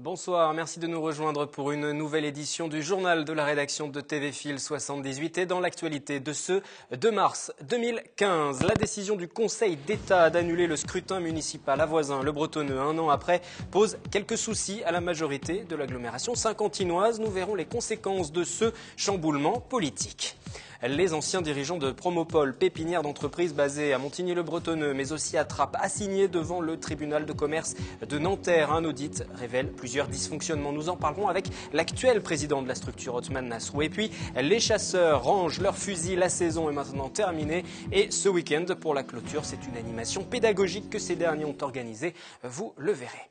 Bonsoir, merci de nous rejoindre pour une nouvelle édition du journal de la rédaction de TV Fil 78 et dans l'actualité de ce 2 mars 2015. La décision du Conseil d'État d'annuler le scrutin municipal à Voisins, le Bretonneux, un an après, pose quelques soucis à la majorité de l'agglomération saint-quentinoise. Nous verrons les conséquences de ce chamboulement politique. Les anciens dirigeants de Promopole, pépinière d'entreprise basée à Montigny-le-Bretonneux, mais aussi à Trappes, assignés devant le tribunal de commerce de Nanterre. Un audit révèle plusieurs dysfonctionnements. Nous en parlerons avec l'actuel président de la structure, Othman Nasrou. Et puis, les chasseurs rangent leurs fusils. La saison est maintenant terminée. Et ce week-end, pour la clôture, c'est une animation pédagogique que ces derniers ont organisée. Vous le verrez.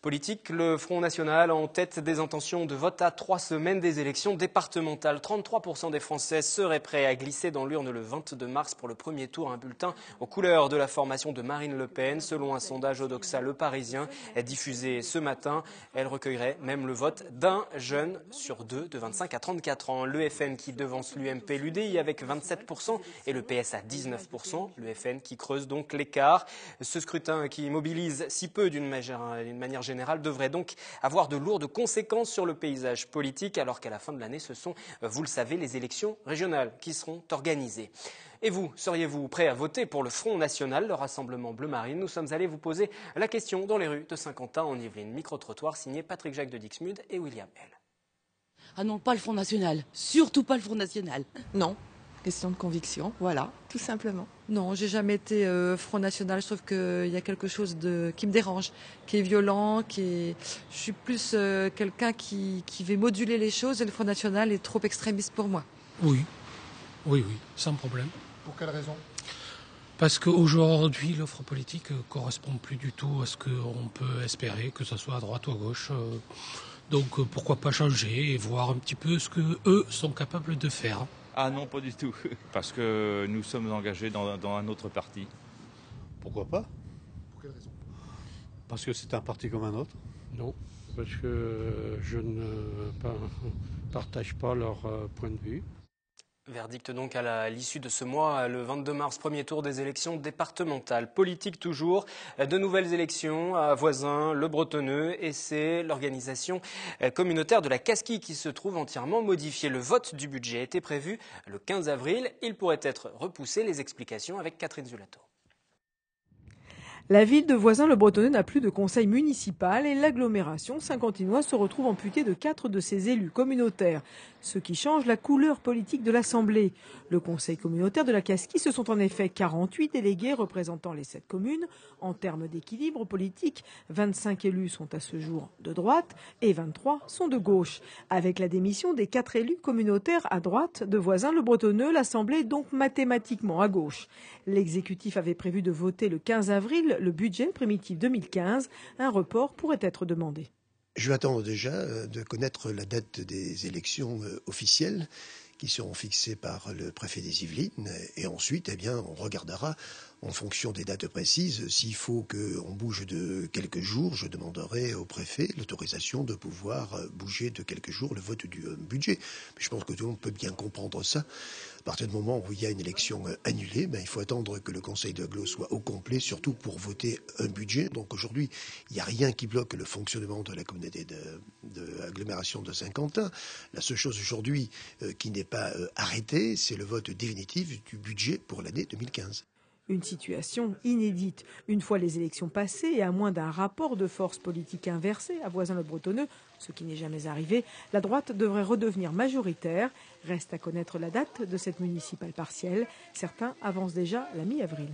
Politique, le Front National en tête des intentions de vote à 3 semaines des élections départementales. 33% des Français seraient prêts à glisser dans l'urne le 22 mars pour le premier tour un bulletin aux couleurs de la formation de Marine Le Pen. Selon un sondage Odoxa Le Parisien diffusé ce matin, elle recueillerait même le vote d'un jeune sur deux de 25 à 34 ans. Le FN qui devance l'UMP, l'UDI avec 27% et le PS à 19%. Le FN qui creuse donc l'écart. Ce scrutin qui mobilise si peu d'une manière générale devrait donc avoir de lourdes conséquences sur le paysage politique, alors qu'à la fin de l'année, ce sont, vous le savez, les élections régionales qui seront organisées. Et vous, seriez-vous prêt à voter pour le Front National, le Rassemblement Bleu Marine? Nous sommes allés vous poser la question dans les rues de Saint-Quentin en Yvelines. Micro-trottoir signé Patrick Jacques de Dixmude et William L. Ah non, pas le Front National. Surtout pas le Front National. Non. Question de conviction, voilà, tout simplement. Non, j'ai jamais été Front National. Je trouve qu'il y a quelque chose qui me dérange, qui est violent, Je suis plus quelqu'un qui veut moduler les choses et le Front National est trop extrémiste pour moi. Oui, sans problème. Pour quelle raison? Parce qu'aujourd'hui, l'offre politique ne correspond plus du tout à ce qu'on peut espérer, que ce soit à droite ou à gauche. Donc pourquoi pas changer et voir un petit peu ce qu'eux sont capables de faire. Ah non, pas du tout, parce que nous sommes engagés dans un autre parti. Pourquoi pas? Pour quelle raison? Parce que c'est un parti comme un autre. Non, parce que je ne partage pas leur point de vue. Verdict donc à l'issue de ce mois, le 22 mars, premier tour des élections départementales. Politique toujours, de nouvelles élections à Voisins, le Bretonneux, et c'est l'organisation communautaire de la Casquille qui se trouve entièrement modifiée. Le vote du budget était prévu le 15 avril. Il pourrait être repoussé. Les explications avec Catherine Zulato. La ville de Voisins-le-Bretonneux n'a plus de conseil municipal et l'agglomération saint-quentinoise se retrouve amputée de 4 de ses élus communautaires, ce qui change la couleur politique de l'Assemblée. Le conseil communautaire de la Casquille, ce sont en effet 48 délégués représentant les 7 communes. En termes d'équilibre politique, 25 élus sont à ce jour de droite et 23 sont de gauche. Avec la démission des 4 élus communautaires à droite de Voisins-le-Bretonneux, l'Assemblée est donc mathématiquement à gauche. L'exécutif avait prévu de voter le 15 avril le budget primitif 2015. Un report pourrait être demandé. Je vais attendre déjà de connaître la date des élections officielles qui seront fixées par le préfet des Yvelines. Et ensuite, on regardera en fonction des dates précises. S'il faut qu'on bouge de quelques jours, je demanderai au préfet l'autorisation de pouvoir bouger de quelques jours le vote du budget. Mais je pense que tout le monde peut bien comprendre ça. À partir du moment où il y a une élection annulée, il faut attendre que le Conseil de Glo soit au complet, surtout pour voter un budget. Donc aujourd'hui, il n'y a rien qui bloque le fonctionnement de la communauté de l'agglomération de Saint-Quentin. La seule chose aujourd'hui qui n'est pas arrêtée, c'est le vote définitif du budget pour l'année 2015. Une situation inédite. Une fois les élections passées et à moins d'un rapport de force politique inversé à Voisins-le-Bretonneux, ce qui n'est jamais arrivé, la droite devrait redevenir majoritaire. Reste à connaître la date de cette municipale partielle. Certains avancent déjà la mi-avril.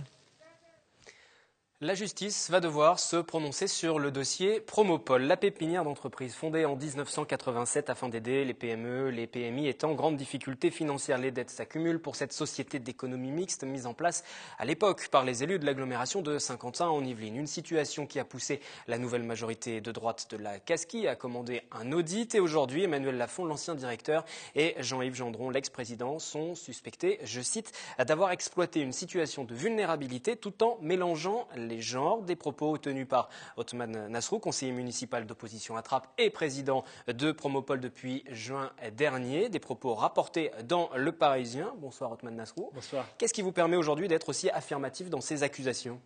La justice va devoir se prononcer sur le dossier Promopole, la pépinière d'entreprise fondée en 1987 afin d'aider les PME, les PMI étant en grande difficulté financière. Les dettes s'accumulent pour cette société d'économie mixte mise en place à l'époque par les élus de l'agglomération de Saint-Quentin en Yvelines. Une situation qui a poussé la nouvelle majorité de droite de la Casquille à commander un audit. Et aujourd'hui, Emmanuel Lafont, l'ancien directeur, et Jean-Yves Gendron, l'ex-président, sont suspectés, je cite, d'avoir exploité une situation de vulnérabilité tout en mélangeant les genres. Des propos tenus par Othman Nasrou, conseiller municipal d'opposition à Trappes et président de Promopole depuis juin dernier. Des propos rapportés dans Le Parisien. Bonsoir Othman Nasrou. Bonsoir. Qu'est-ce qui vous permet aujourd'hui d'être aussi affirmatif dans ces accusations ?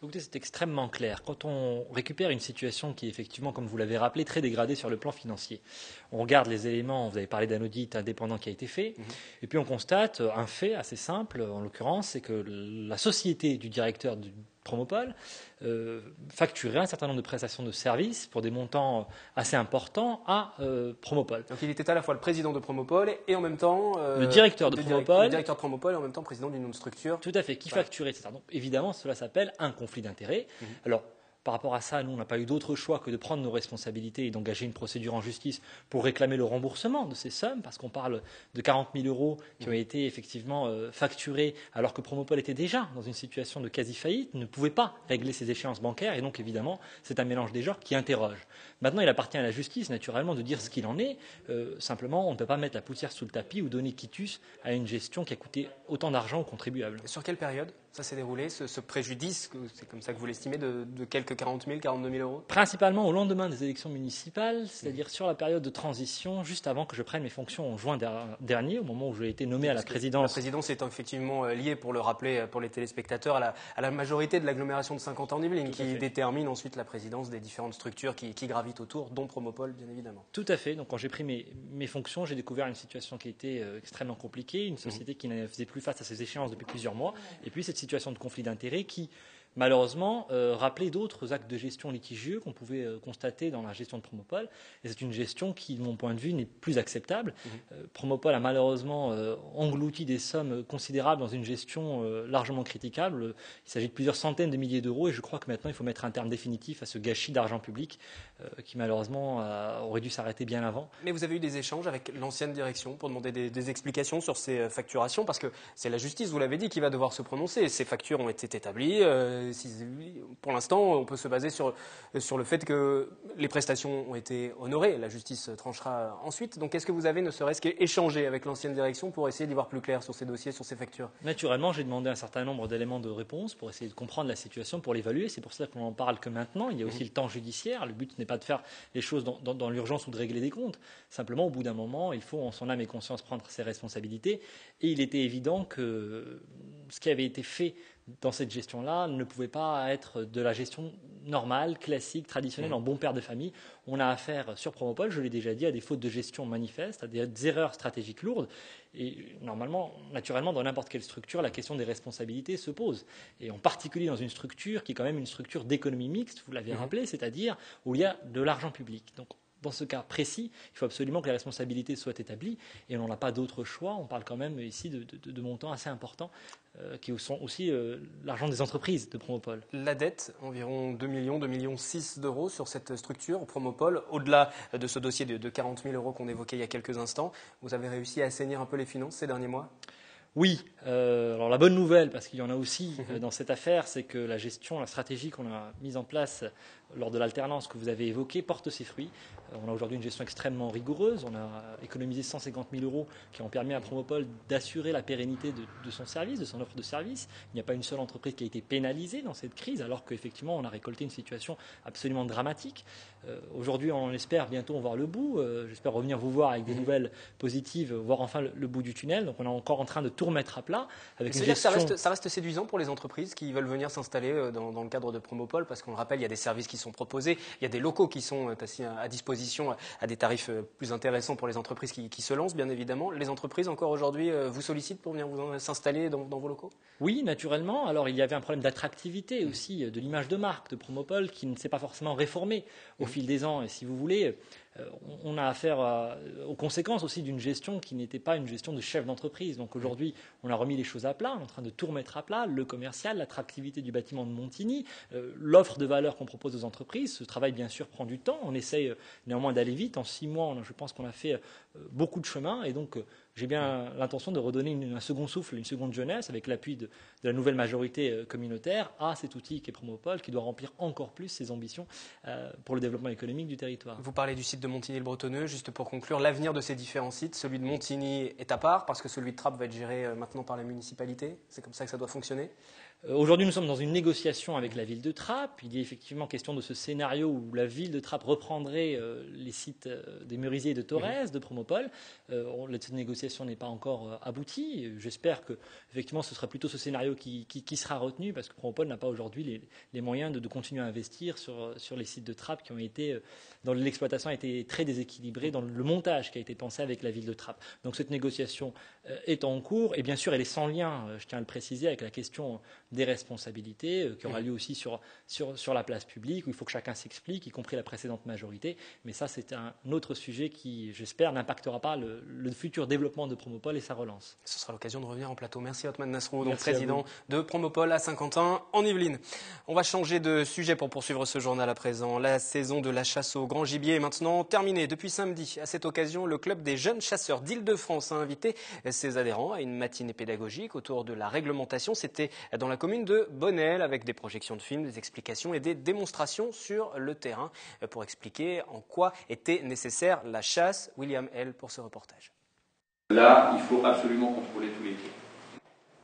Écoutez, c'est extrêmement clair. Quand on récupère une situation qui est effectivement, comme vous l'avez rappelé, très dégradée sur le plan financier, on regarde les éléments, vous avez parlé d'un audit indépendant qui a été fait, et puis on constate un fait assez simple, en l'occurrence, c'est que la société du directeur du Promopole facturait un certain nombre de prestations de services pour des montants assez importants à Promopole. Donc il était à la fois le président de Promopole et en même temps le directeur de Promopole. Le directeur de Promopole et en même temps président d'une autre structure. Tout à fait, qui facturait, etc. Donc évidemment, cela s'appelle un conflit d'intérêts. Alors, par rapport à ça, nous, on n'a pas eu d'autre choix que de prendre nos responsabilités et d'engager une procédure en justice pour réclamer le remboursement de ces sommes, parce qu'on parle de 40 000 € qui ont été effectivement facturés, alors que Promopole était déjà dans une situation de quasi-faillite, ne pouvait pas régler ses échéances bancaires, et donc évidemment, c'est un mélange des genres qui interroge. Maintenant, il appartient à la justice, naturellement, de dire ce qu'il en est. Simplement, on ne peut pas mettre la poussière sous le tapis ou donner quitus à une gestion qui a coûté autant d'argent aux contribuables. Sur quelle période ça s'est déroulé, ce préjudice, c'est comme ça que vous l'estimez, de quelques 40 000, 42 000 €? Principalement au lendemain des élections municipales, c'est-à-dire sur la période de transition, juste avant que je prenne mes fonctions en juin dernier, au moment où j'ai été nommé à la présidence. La présidence est effectivement liée, pour le rappeler pour les téléspectateurs, à la majorité de l'agglomération de Saint-Quentin-en-Yvelines, qui détermine ensuite la présidence des différentes structures qui gravitent autour, dont Promopole, bien évidemment. Tout à fait. Donc quand j'ai pris mes fonctions, j'ai découvert une situation qui était extrêmement compliquée, une société qui ne faisait plus face à ses échéances depuis plusieurs mois, et puis cette situation de conflit d'intérêts qui, malheureusement, rappelait d'autres actes de gestion litigieux qu'on pouvait constater dans la gestion de Promopole. Et c'est une gestion qui, de mon point de vue, n'est plus acceptable. Promopole a malheureusement englouti des sommes considérables dans une gestion largement critiquable. Il s'agit de plusieurs centaines de milliers d'euros, et je crois que maintenant, il faut mettre un terme définitif à ce gâchis d'argent public qui, malheureusement, aurait dû s'arrêter bien avant. Mais vous avez eu des échanges avec l'ancienne direction pour demander des explications sur ces facturations, parce que c'est la justice, vous l'avez dit, qui va devoir se prononcer. Ces factures ont été établies. Pour l'instant, on peut se baser sur le fait que les prestations ont été honorées. La justice tranchera ensuite. Donc, est-ce que vous avez ne serait-ce qu'échangé avec l'ancienne direction pour essayer d'y voir plus clair sur ces dossiers, sur ces factures? Naturellement, j'ai demandé un certain nombre d'éléments de réponse pour essayer de comprendre la situation, pour l'évaluer. C'est pour ça qu'on n'en parle que maintenant. Il y a aussi le temps judiciaire. Le but n'est pas de faire les choses dans l'urgence ou de régler des comptes. Simplement, au bout d'un moment, il faut, en son âme et conscience, prendre ses responsabilités. Et il était évident que ce qui avait été fait dans cette gestion-là ne pouvait pas être de la gestion normale, classique, traditionnelle, en bon père de famille. On a affaire sur Promopole, je l'ai déjà dit, à des fautes de gestion manifestes, à des erreurs stratégiques lourdes. Et normalement, naturellement, dans n'importe quelle structure, la question des responsabilités se pose. Et en particulier dans une structure qui est quand même une structure d'économie mixte, vous l'avez rappelé, c'est-à-dire où il y a de l'argent public. Donc, dans ce cas précis, il faut absolument que les responsabilités soient établies et on n'a pas d'autre choix. On parle quand même ici de montants assez importants qui sont aussi l'argent des entreprises de Promopole. La dette, environ 2 millions, 2,6 millions d'euros sur cette structure Promopole. Au-delà de ce dossier de 40 000 € qu'on évoquait il y a quelques instants, vous avez réussi à assainir un peu les finances ces derniers mois? Oui. Alors la bonne nouvelle, parce qu'il y en a aussi dans cette affaire, c'est que la gestion, la stratégie qu'on a mise en place lors de l'alternance que vous avez évoquée porte ses fruits. On a aujourd'hui une gestion extrêmement rigoureuse. On a économisé 150 000 € qui ont permis à Promopole d'assurer la pérennité de son service, de son offre de service. Il n'y a pas une seule entreprise qui a été pénalisée dans cette crise, alors qu'effectivement, on a récolté une situation absolument dramatique. Aujourd'hui, on espère bientôt voir le bout. J'espère revenir vous voir avec des nouvelles positives, voir enfin le bout du tunnel. Donc, on est encore en train de tout remettre à plat. Avec une gestion... ça reste séduisant pour les entreprises qui veulent venir s'installer dans le cadre de Promopole, parce qu'on le rappelle, il y a des services qui sont proposés, il y a des locaux qui sont assis à disposition à des tarifs plus intéressants pour les entreprises qui se lancent, bien évidemment. Les entreprises, encore aujourd'hui, vous sollicitent pour venir s'installer dans vos locaux? Oui, naturellement. Alors, il y avait un problème d'attractivité aussi, de l'image de marque de Promopole qui ne s'est pas forcément réformée au fil des ans. Et si vous voulez, on a affaire aux conséquences aussi d'une gestion qui n'était pas une gestion de chef d'entreprise. Donc aujourd'hui, on a remis les choses à plat, on est en train de tout remettre à plat, le commercial, l'attractivité du bâtiment de Montigny, l'offre de valeur qu'on propose aux entreprises. Ce travail, bien sûr, prend du temps. On essaye néanmoins d'aller vite. En 6 mois, je pense qu'on a fait beaucoup de chemin. Et donc, j'ai bien l'intention de redonner un second souffle, une seconde jeunesse, avec l'appui de la nouvelle majorité communautaire, à cet outil qui est Promopole, qui doit remplir encore plus ses ambitions pour le développement économique du territoire. Vous parlez du site de Montigny-le-Bretonneux. Juste pour conclure, l'avenir de ces différents sites, celui de Montigny est à part, parce que celui de Trappes va être géré maintenant par la municipalité. C'est comme ça que ça doit fonctionner? Aujourd'hui, nous sommes dans une négociation avec la ville de Trappes. Il y a effectivement question de ce scénario où la ville de Trappes reprendrait les sites des Merisiers et de Torres, de Promopole. Cette négociation n'est pas encore aboutie. J'espère que effectivement, ce sera plutôt ce scénario qui sera retenu, parce que Promopole n'a pas aujourd'hui les moyens de continuer à investir sur les sites de Trappes qui ont été, dont l'exploitation a été très déséquilibrée dans le montage qui a été pensé avec la ville de Trappes. Donc cette négociation est en cours, et bien sûr, elle est sans lien, je tiens à le préciser, avec la question des responsabilités qui aura lieu aussi sur la place publique, où il faut que chacun s'explique, y compris la précédente majorité. Mais ça, c'est un autre sujet qui, j'espère, n'impactera pas le futur développement de Promopole et sa relance. Ce sera l'occasion de revenir en plateau. Merci Othman Nasrou, donc président de Promopole à Saint-Quentin en Yvelines. On va changer de sujet pour poursuivre ce journal à présent. La saison de la chasse au grand gibier est maintenant terminée depuis samedi. À cette occasion, le club des jeunes chasseurs d'Île-de-France a invité ses adhérents à une matinée pédagogique autour de la réglementation. C'était dans la commune de Bonnel, avec des projections de films, des explications et des démonstrations sur le terrain pour expliquer en quoi était nécessaire la chasse. William L. pour ce reportage. Là, il faut absolument contrôler tous les pieds.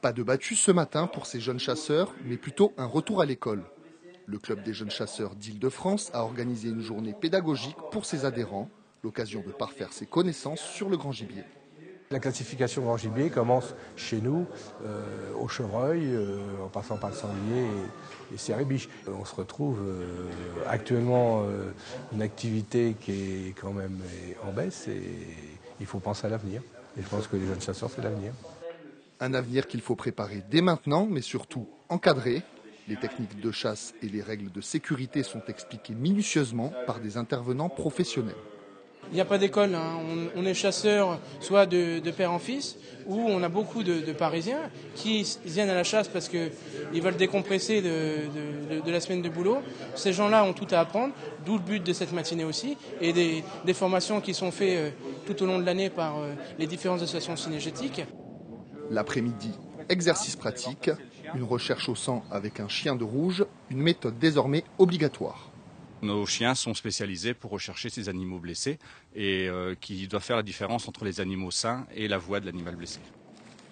Pas de battu ce matin pour ces jeunes chasseurs, mais plutôt un retour à l'école. Le club des jeunes chasseurs d'Île-de-France a organisé une journée pédagogique pour ses adhérents, l'occasion de parfaire ses connaissances sur le grand gibier. La classification grand gibier commence chez nous, au chevreuil, en passant par le sanglier et cérébiche. On se retrouve actuellement une activité qui est quand même en baisse, et il faut penser à l'avenir. Et je pense que les jeunes chasseurs, c'est l'avenir. Un avenir qu'il faut préparer dès maintenant, mais surtout encadrer. Les techniques de chasse et les règles de sécurité sont expliquées minutieusement par des intervenants professionnels. Il n'y a pas d'école, hein. On est chasseurs soit de père en fils, ou on a beaucoup de Parisiens qui viennent à la chasse parce qu'ils veulent décompresser de la semaine de boulot. Ces gens-là ont tout à apprendre, d'où le but de cette matinée aussi, et des formations qui sont faites tout au long de l'année par les différentes associations cynégétiques. L'après-midi, exercice pratique, une recherche au sang avec un chien de rouge, une méthode désormais obligatoire. Nos chiens sont spécialisés pour rechercher ces animaux blessés et qui doivent faire la différence entre les animaux sains et la voix de l'animal blessé.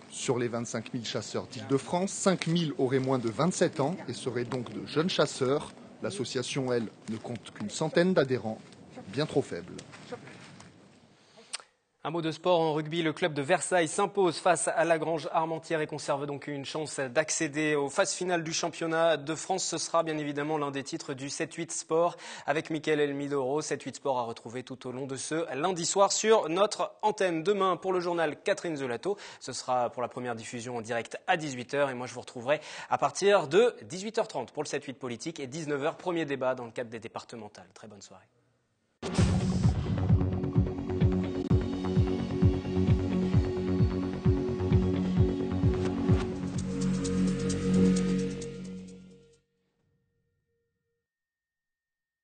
Sur les 25 000 chasseurs d'Île-de-France, 5 000 auraient moins de 27 ans et seraient donc de jeunes chasseurs. L'association, elle, ne compte qu'une centaine d'adhérents, bien trop faible. Un mot de sport en rugby, le club de Versailles s'impose face à Lagrange Armentières et conserve donc une chance d'accéder aux phases finales du championnat de France. Ce sera bien évidemment l'un des titres du 7-8 Sport avec Mickaël Elmidoro. 7-8 Sport à retrouver tout au long de ce lundi soir sur notre antenne. Demain pour le journal Catherine Zelato. Ce sera pour la première diffusion en direct à 18h et moi je vous retrouverai à partir de 18h30 pour le 7-8 politique et 19h premier débat dans le cadre des départementales. Très bonne soirée.